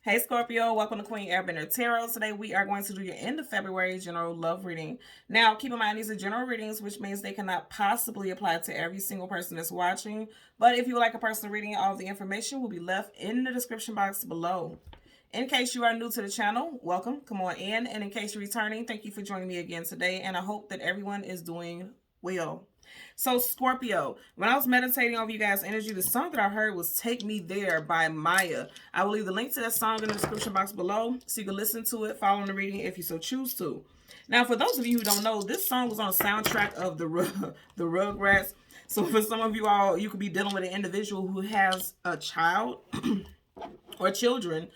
Hey Scorpio, welcome to Queen Airbender Tarot. Today we are going to do your end of February general love reading. Now, keep in mind these are general readings, which means they cannot possibly apply to every single person that's watching. But if you would like a personal reading, all of the information will be left in the description box below. In case you are new to the channel, welcome, come on in. And in case you're returning, thank you for joining me again today. And I hope that everyone is doing well. So Scorpio, when I was meditating over you guys' energy, the song that I heard was Take Me There by Maya. I will leave the link to that song in the description box below so you can listen to it following the reading if you so choose to. Now, for those of you who don't know, this song was on a soundtrack of the Rugrats. So for some of you all, you could be dealing with an individual who has a child or children.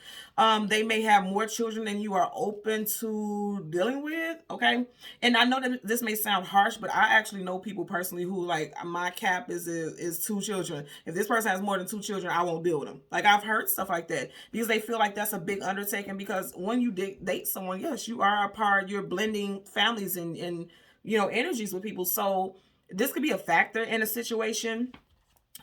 They may have more children than you are open to dealing with. Okay. And I know that this may sound harsh, but I actually know people personally who, like, my cap is 2 children. If this person has more than 2 children, I won't deal with them. Like, I've heard stuff like that because they feel like that's a big undertaking, because when you date someone, yes, you are a part, you're blending families and energies with people. So this could be a factor in a situation.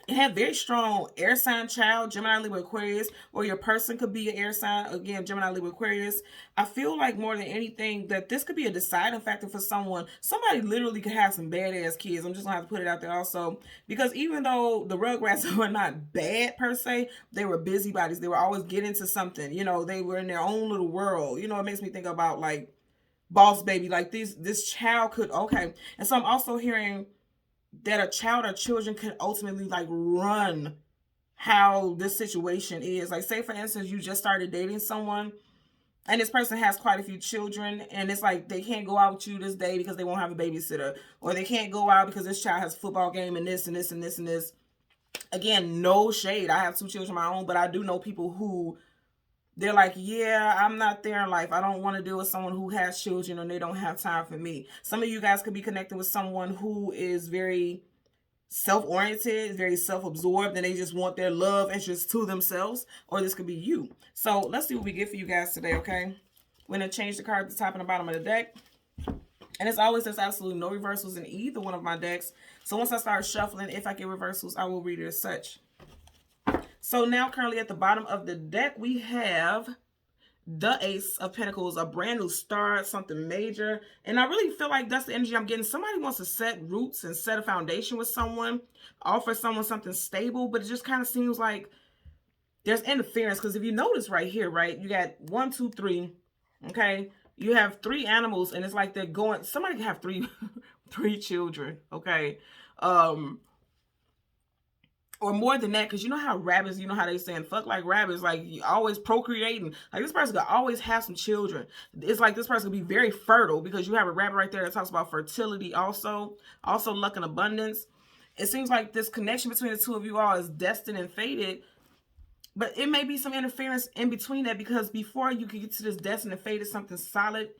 It had very strong air sign child, Gemini, Libra, Aquarius, or your person could be an air sign, again, Gemini, Libra, Aquarius. I feel like more than anything that this could be a deciding factor for someone. Somebody literally could have some badass kids. I'm just gonna have to put it out there also, because even though the Rugrats were not bad per se, they were busybodies. They were always getting to something. They were in their own little world. It makes me think about like Boss Baby. Like this child could, okay. And so I'm also hearing that a child or children can ultimately like run how this situation is. Like, say for instance, you just started dating someone and this person has quite a few children, and it's like they can't go out with you this day because they won't have a babysitter, or they can't go out because this child has a football game and this and this and this and this. Again, no shade. I have 2 children of my own, but I do know people who, they're like, yeah, I'm not there in life. I don't want to deal with someone who has children and they don't have time for me. Some of you guys could be connected with someone who is very self-oriented, very self-absorbed, and they just want their love interest to themselves. Or this could be you. So let's see what we get for you guys today, okay? We're going to change the card at the top and the bottom of the deck. And as always, there's absolutely no reversals in either one of my decks. So once I start shuffling, if I get reversals, I will read it as such. So now currently at the bottom of the deck, we have the Ace of Pentacles, a brand new start, something major. And I really feel like that's the energy I'm getting. Somebody wants to set roots and set a foundation with someone, offer someone something stable, but it just kind of seems like there's interference. Because if you notice right here, right, you got 1, 2, 3, okay? You have 3 animals, and it's like they're going, somebody can have 3 3 children, okay? Or more than that, because you know how rabbits, you know how they saying fuck like rabbits, like you always procreating. Like, this person could always have some children. It's like this person could be very fertile, because you have a rabbit right there that talks about fertility also luck and abundance. It seems like this connection between the two of you all is destined and fated, but it may be some interference in between that, because before you can get to this destined and fated, something solid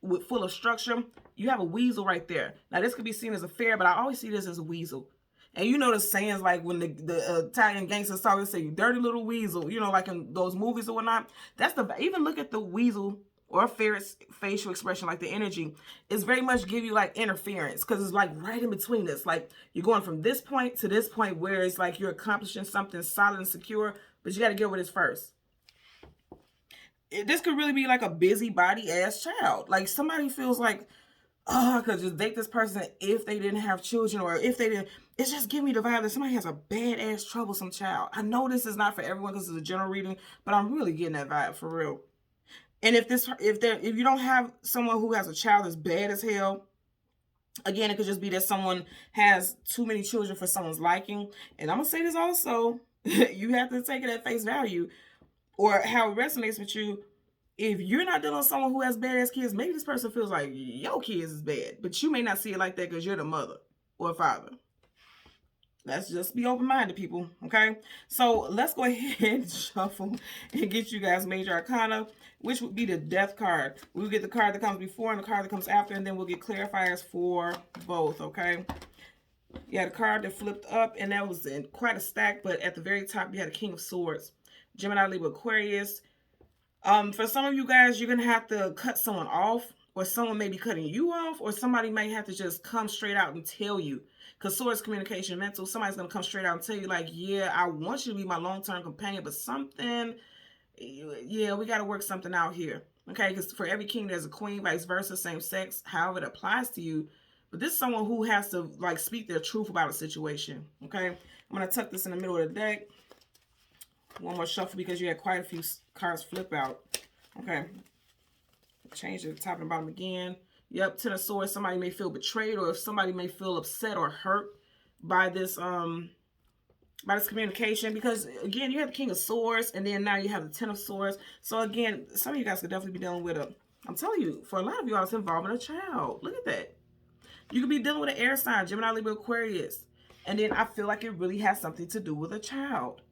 with full of structure, you have a weasel right there. Now this could be seen as a fair, but I always see this as a weasel. And you know the sayings, like when the Italian gangsters talk, they say, "You dirty little weasel," like in those movies or whatnot. That's even look at the weasel or ferret's facial expression, like the energy is very much give you like interference, because it's like right in between this. Like, you're going from this point to this point where it's like you're accomplishing something solid and secure, but you got to get over this first. This could really be like a busybody ass child. Like, somebody feels like, oh, I could just date this person if they didn't have children, or if they didn't. It's just giving me the vibe that somebody has a badass troublesome child. I know this is not for everyone because it's a general reading, but I'm really getting that vibe for real. And if you don't have someone who has a child that's bad as hell, again, it could just be that someone has too many children for someone's liking. And I'm gonna say this also, you have to take it at face value, or how it resonates with you. If you're not dealing with someone who has badass kids, maybe this person feels like your kids is bad, but you may not see it like that because you're the mother or father. Let's just be open-minded, people, okay? So let's go ahead and shuffle and get you guys major arcana, which would be the death card. We'll get the card that comes before and the card that comes after, and then we'll get clarifiers for both, okay? You had a card that flipped up, and that was in quite a stack, but at the very top, you had a King of Swords. Gemini, Libra, Aquarius. For some of you guys, you're going to have to cut someone off, or someone may be cutting you off, or somebody may have to just come straight out and tell you. Because Swords, communication, mental, somebody's going to come straight out and tell you, like, yeah, I want you to be my long-term companion, but something Yeah, we got to work something out here. Okay, because for every king there's a queen, vice versa, same sex, however it applies to you. But this is someone who has to like speak their truth about a situation. Okay, I'm gonna tuck this in the middle of the deck. One more shuffle because you had quite a few cards flip out. Okay, change the top and bottom again. Yep, Ten of Swords. Somebody may feel betrayed, or if somebody may feel upset or hurt by this communication, because again you have the King of Swords and then now you have the Ten of Swords. So again, some of you guys could definitely be dealing with I'm telling you, for a lot of you all, it's involving a child. Look at that. You could be dealing with an air sign, Gemini, Libra, Aquarius, and then I feel like it really has something to do with a child.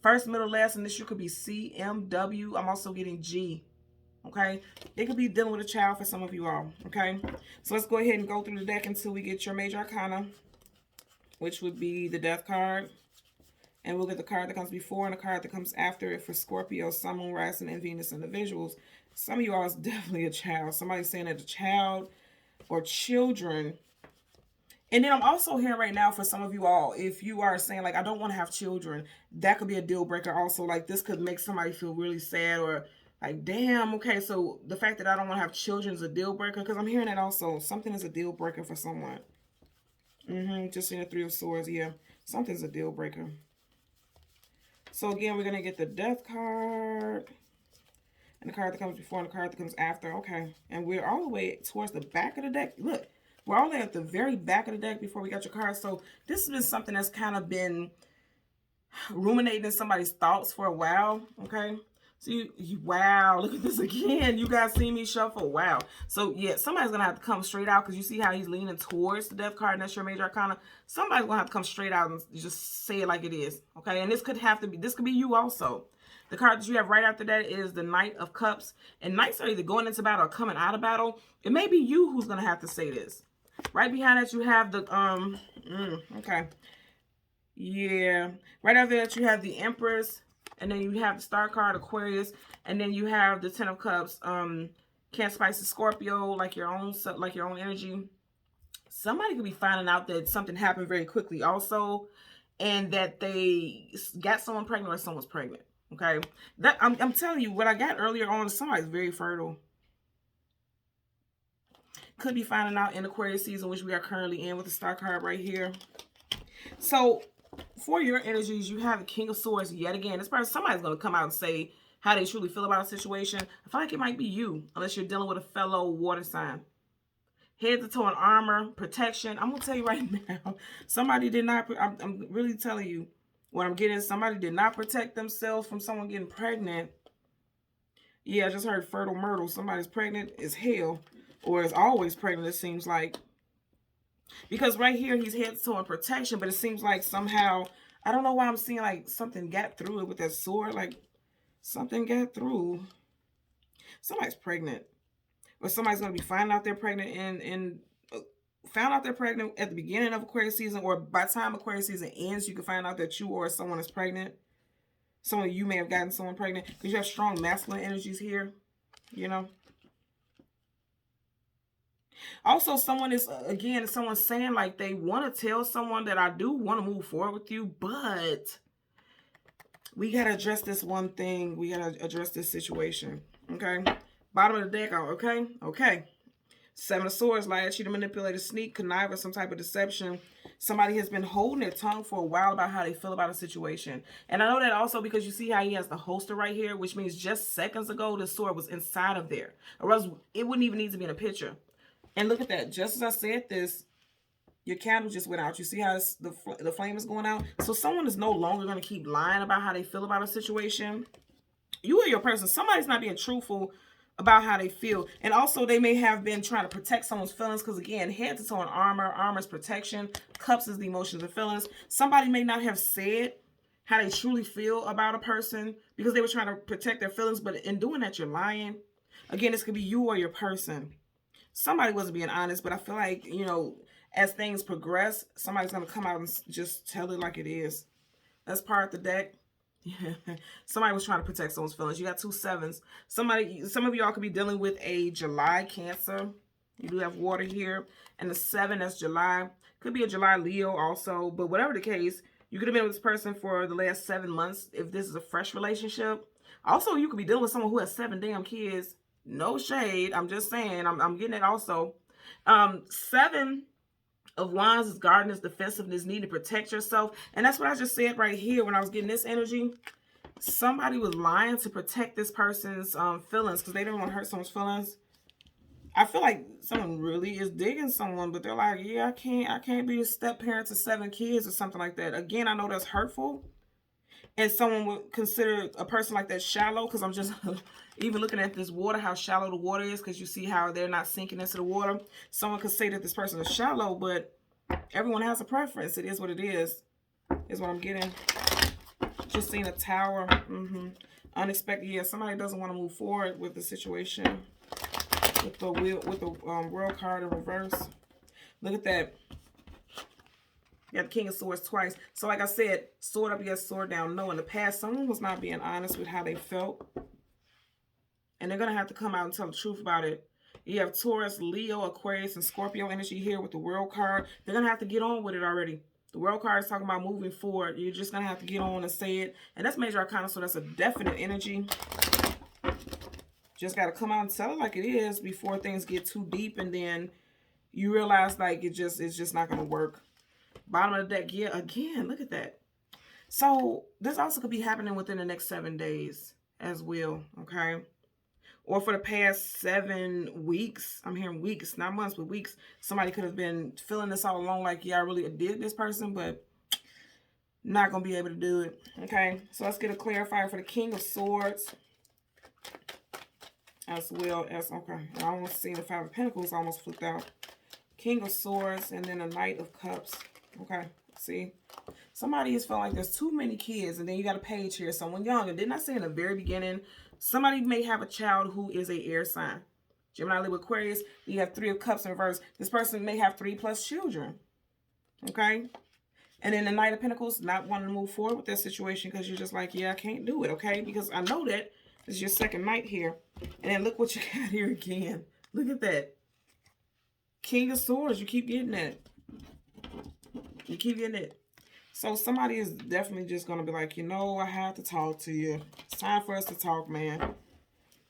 First, middle, last, and this you could be C, M, W. I'm also getting G. Okay, it could be dealing with a child for some of you all. Okay, so let's go ahead and go through the deck until we get your major arcana, which would be the Death card. And we'll get the card that comes before and the card that comes after it for Scorpio, Sun, Moon, Rising, and Venus individuals. Some of you all is definitely a child. Somebody's saying that a child or children. And then I'm also hearing right now for some of you all, if you are saying like, I don't want to have children, that could be a deal breaker also. Like this could make somebody feel really sad or like, damn, okay, so the fact that I don't want to have children is a deal breaker, because I'm hearing that also. Something is a deal breaker for someone. Just seeing the Three of Swords, yeah. Something's a deal breaker. So again, we're going to get the Death card. And the card that comes before and the card that comes after. Okay. And we're all the way towards the back of the deck. Look, we're all the way at the very back of the deck before we got your cards. So this has been something that's kind of been ruminating in somebody's thoughts for a while. Okay. So wow, look at this again. You guys see me shuffle. Wow. So yeah, somebody's going to have to come straight out, because you see how he's leaning towards the Death card, and that's your major arcana. Somebody's going to have to come straight out and just say it like it is. Okay. And this could be you also. The card that you have right after that is the Knight of Cups. And knights are either going into battle or coming out of battle. It may be you who's going to have to say this. Right behind that you have the, okay. Yeah. Right after that you have the Empress. And then you have the Star card, Aquarius, and then you have the Ten of Cups, Cancer, Pisces, Scorpio, like your own energy. Somebody could be finding out that something happened very quickly also, and that they got someone pregnant or someone's pregnant. Okay, that I'm telling you, what I got earlier on, somebody's very fertile. Could be finding out in Aquarius season, which we are currently in with the Star card right here. So for your energies, you have the King of Swords yet again. This person, somebody's going to come out and say how they truly feel about a situation. I feel like it might be you, unless you're dealing with a fellow water sign. Head to toe in armor, protection. I'm going to tell you right now, somebody did not, I'm really telling you what I'm getting. Somebody did not protect themselves from someone getting pregnant. Yeah, I just heard fertile myrtle. Somebody's pregnant as hell, or is always pregnant, it seems like. Because right here, he's head to toe in protection, but it seems like somehow, I don't know why I'm seeing like something got through it with that sword. Like something got through. Somebody's pregnant. Or somebody's going to be finding out they're pregnant and found out they're pregnant at the beginning of Aquarius season, or by the time Aquarius season ends, you can find out that you or someone is pregnant. Someone, you may have gotten someone pregnant, because you have strong masculine energies here, you know. Also, someone is, again, someone's saying like they want to tell someone that I do want to move forward with you, but we got to address this one thing. We got to address this situation, okay? Bottom of the deck, okay? Okay. Seven of Swords, lie, cheat, manipulate, sneak, connive, or some type of deception. Somebody has been holding their tongue for a while about how they feel about a situation. And I know that also because you see how he has the holster right here, which means just seconds ago, the sword was inside of there. Or else it wouldn't even need to be in a picture. And look at that. Just as I said this, your candle just went out. You see how the flame is going out? So someone is no longer going to keep lying about how they feel about a situation. You or your person, somebody's not being truthful about how they feel. And also they may have been trying to protect someone's feelings, because again, head to toe in armor. Armor is protection. Cups is the emotions and feelings. Somebody may not have said how they truly feel about a person because they were trying to protect their feelings, but in doing that, you're lying. Again, this could be you or your person. Somebody wasn't being honest, but I feel like, you know, as things progress, somebody's going to come out and just tell it like it is. That's part of the deck. Somebody was trying to protect someone's feelings. You got 2 sevens. Some of y'all could be dealing with a July Cancer. You do have water here. And the 7, that's July. Could be a July Leo also. But whatever the case, you could have been with this person for the last 7 months if this is a fresh relationship. Also, you could be dealing with someone who has 7 damn kids. No shade. I'm just saying. I'm getting it also. 7 of Wands is guarding, defensiveness, need to protect yourself. And that's what I just said right here when I was getting this energy. Somebody was lying to protect this person's feelings because they didn't want to hurt someone's feelings. I feel like someone really is digging someone, but they're like, yeah, I can't be a step parent to 7 kids or something like that. Again, I know that's hurtful. And someone would consider a person like that shallow, because I'm just even looking at this water, how shallow the water is, because you see how they're not sinking into the water. Someone could say that this person is shallow, but everyone has a preference. It is what it is what I'm getting. Just seeing a tower. Unexpected. Yeah, somebody doesn't want to move forward with the situation. With the world card in reverse. Look at that. You got the King of Swords twice. So like I said, sword up, yes, sword down. No, in the past, someone was not being honest with how they felt. And they're going to have to come out and tell the truth about it. You have Taurus, Leo, Aquarius, and Scorpio energy here with the world card. They're going to have to get on with it already. The world card is talking about moving forward. You're just going to have to get on and say it. And that's major arcana, so that's a definite energy. Just got to come out and tell it like it is before things get too deep. And then you realize like it's just not going to work. Bottom of the deck, yeah, again, look at that. So this also could be happening within the next 7 days as well, okay? Or for the past 7 weeks. I'm hearing weeks, not months, but weeks. Somebody could have been feeling this all along like, yeah, I really did this person, but not going to be able to do it, okay? So let's get a clarifier for the King of Swords. As well as, okay, I almost seen the 5 of Pentacles almost flipped out. King of Swords and then a Knight of Cups. Okay, see, somebody is feeling like there's too many kids, and then you got a page here, someone young. And didn't I say in the very beginning, somebody may have a child who is a air sign. Gemini, Libra, Aquarius, you have 3 of Cups in reverse. This person may have 3+ children, okay? And then the Knight of Pentacles, not wanting to move forward with that situation because you're just like, yeah, I can't do it, okay? Because I know that this is your second night here. And then look what you got here again. Look at that. King of Swords, you keep getting that. You keep getting it. So somebody is definitely just going to be like, you know, I have to talk to you. It's time for us to talk, man.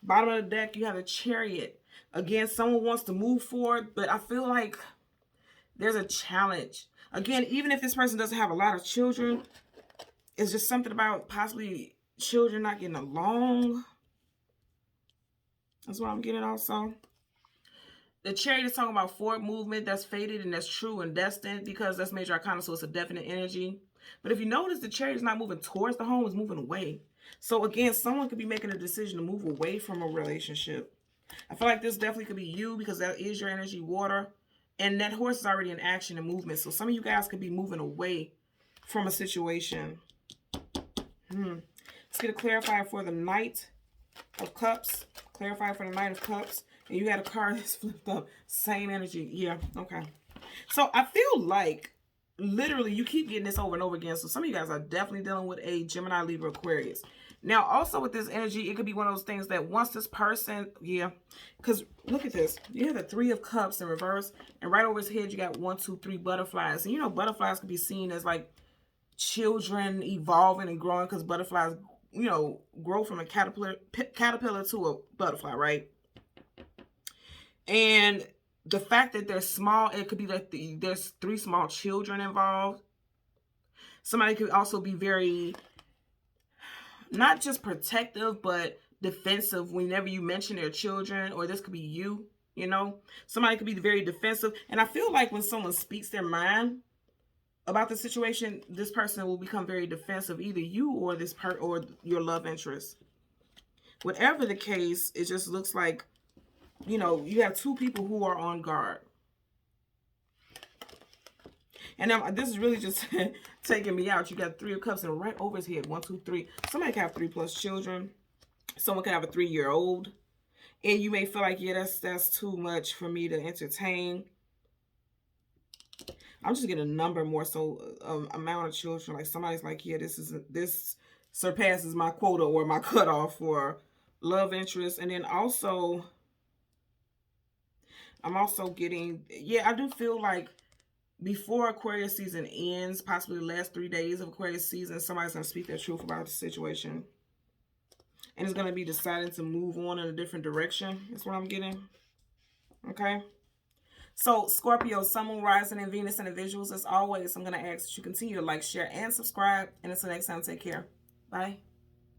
Bottom of the deck, you have a Chariot. Again, someone wants to move forward, but I feel like there's a challenge. Again, even if this person doesn't have a lot of children, it's just something about possibly children not getting along. That's what I'm getting also. The Chariot is talking about forward movement that's fated and that's true and destined, because that's major arcana, so it's a definite energy. But if you notice, the Chariot is not moving towards the home, it's moving away. So again, someone could be making a decision to move away from a relationship. I feel like this definitely could be you, because that is your energy, water. And that horse is already in action and movement. So some of you guys could be moving away from a situation. Let's get a clarifier for the Knight of Cups. Clarifier for the Knight of Cups. And you had a card that's flipped up. Same energy. Yeah, okay. So I feel like literally you keep getting this over and over again. So some of you guys are definitely dealing with a Gemini, Libra, Aquarius. Now, also with this energy, it could be one of those things that once this person, yeah, because look at this. You have the 3 of Cups in reverse. And right over his head, you got 1, 2, 3 butterflies. And you know, butterflies could be seen as like children evolving and growing, because butterflies, you know, grow from a caterpillar to a butterfly, right? And the fact that they're small, it could be like there's 3 small children involved. Somebody could also be very, not just protective, but defensive whenever you mention their children, or this could be you, you know. Somebody could be very defensive. And I feel like when someone speaks their mind about the situation, this person will become very defensive, either you or or your love interest. Whatever the case, it just looks like, you know, you have 2 people who are on guard. And now this is really just taking me out. You got 3 of Cups and right over his head. 1, 2, 3. Somebody can have 3+ children. Someone can have a 3-year-old. And you may feel like, yeah, that's too much for me to entertain. I'm just getting a number more so amount of children. Like somebody's like, yeah, this surpasses my quota or my cutoff for love interest. And then also, I'm also getting, yeah, I do feel like before Aquarius season ends, possibly the last 3 days of Aquarius season, somebody's going to speak their truth about the situation. and it's going to be deciding to move on in a different direction. That's what I'm getting. Okay. So, Scorpio, Sun, Moon, Rising, and Venus in the visuals. As always, I'm going to ask that you continue to like, share, and subscribe. And until next time, take care. Bye.